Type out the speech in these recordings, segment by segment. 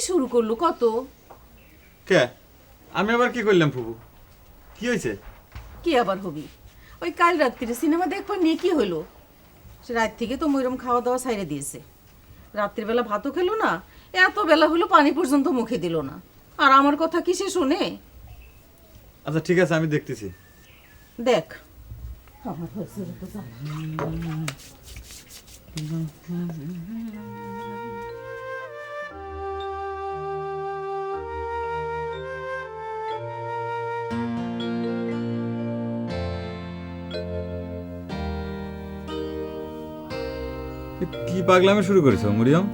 শুরু করলো কত? কে? আমি আবার কি করলাম ফুবু? কি হয়েছে? কি আবার হবি? ওই কাল রাত্রিরে সিনেমা দেখবার নিয়ে কি হলো? সে রাত থেকে তো ময়রম খাওয়া দাওয়া সাইরে দিয়েছে। রাত্রিবেলা ভাতও খেলো না, এত বেলা হলো পানি পর্যন্ত মুখে দিল না। আর আমার কথা কি সে শোনে? আচ্ছা ঠিক আছে, আমি দেখতেছি। দেখ আমার হয়েছে তো জানি। কি পাগলামি শুরু করেছো মরিয়ম?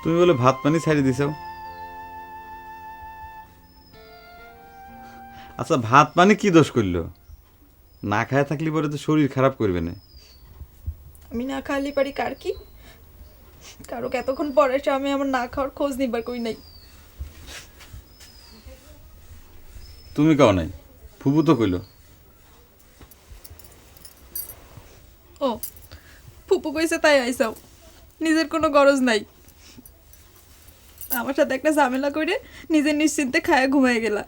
তুমি বলে ভাত পানি ছাড়ি দিছো। আচ্ছা ভাত পানি কি দোষ করলো? না খায় থাকলে পরে তো শরীর খারাপ করবে না। আমি না খাইলে পারি কার কি? কারো এতক্ষণ পরে এসে আমি আমার না খাওয়ার খোঁজ নিবার কই নাই। তুমি কাও নাই, ফুবু তো কইলো। ও ফুপু কইছে তাই আইসাও, নিজের কোনো গরজ নাই। আমার সাথে একটা ঝামেলা করে নিজের নিশ্চিন্তে খায়া ঘুমায় গেলা।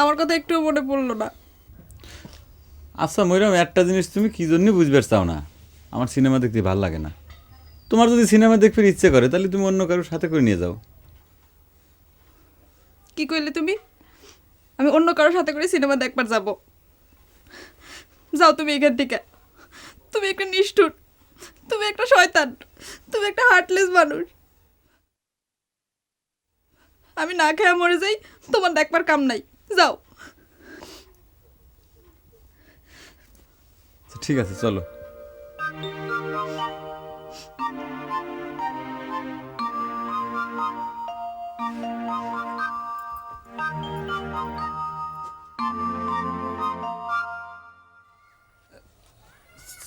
আমার কথা একটুও মনে পড়লো না। আচ্ছা মরিয়ম, একটা জিনিস তুমি কি জন্য বুঝবার চাও না? আমার সিনেমা দেখতে ভালো লাগে না। তোমার যদি সিনেমা দেখতে ইচ্ছে করে তাহলে তুমি অন্য কারোর সাথে করে নিয়ে যাও। কি কইলে তুমি? আমি অন্য কারোর সাথে করে সিনেমা দেখবার যাব? যাও তুমি এখান থেকে। তুমি একটা নিষ্ঠুর, তুমি একটা শয়তান, তুমি একটা হার্টলেস মানুষ। আমি না খেয়ে মরে যাই, তোমার দেখবার কাম নাই। যাও। ঠিক আছে চলো।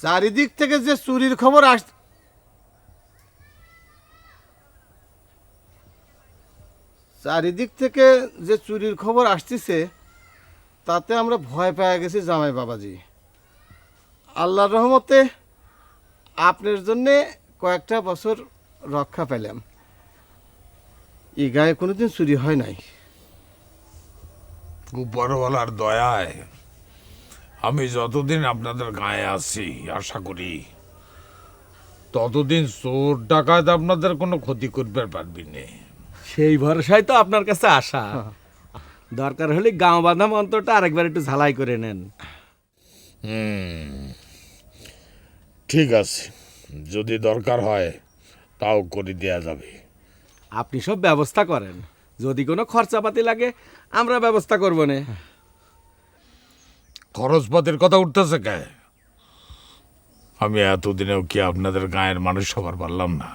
চারিদিক থেকে যে চুরির খবর চারিদিক থেকে যে চুরির খবর আসতেছে তাতে আমরা ভয় পেয়ে গেছি জামাই বাবাজি। আল্লাহর রহমতে আপনার জন্যে কয়েকটা বছর রক্ষা পেলাম। এই গায়ে কোনোদিন চুরি হয় নাই। উপরওয়ালার দয়ায় আমি যতদিন আপনাদের গায়ে আছি, আশা করি ততদিন চোর ডাকাত আপনাদের কোনো ক্ষতি করতে পারবি না। সেই ভরসায় তো আপনার কাছে আসা। দরকার হলে গাঁও বাঁধা মন্ত্রটা আরেকবার একটু ঝালাই করে নেন। ঠিক আছে, যদি দরকার হয় তাও করে দেয়া যাবে। আপনি সব ব্যবস্থা করেন, যদি কোনো খরচাপাতি লাগে আমরা ব্যবস্থা করবো না। খরচপাতির কথা উঠতেছে কে? আমি এতদিনেও কি আপনাদের গায়ের মানুষ সবার পারলাম না?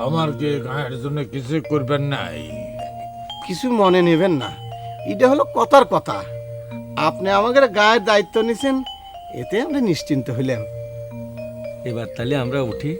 আমার কি গায়ের জন্য কিছু করবেন নাই? কিছু মনে নেবেন না, এটা হলো কথার কথা। আপনি আমাদের গায়ের দায়িত্ব নিছেন, এতে আমরা নিশ্চিন্ত হইলাম। এবার তাহলে আমরা উঠি।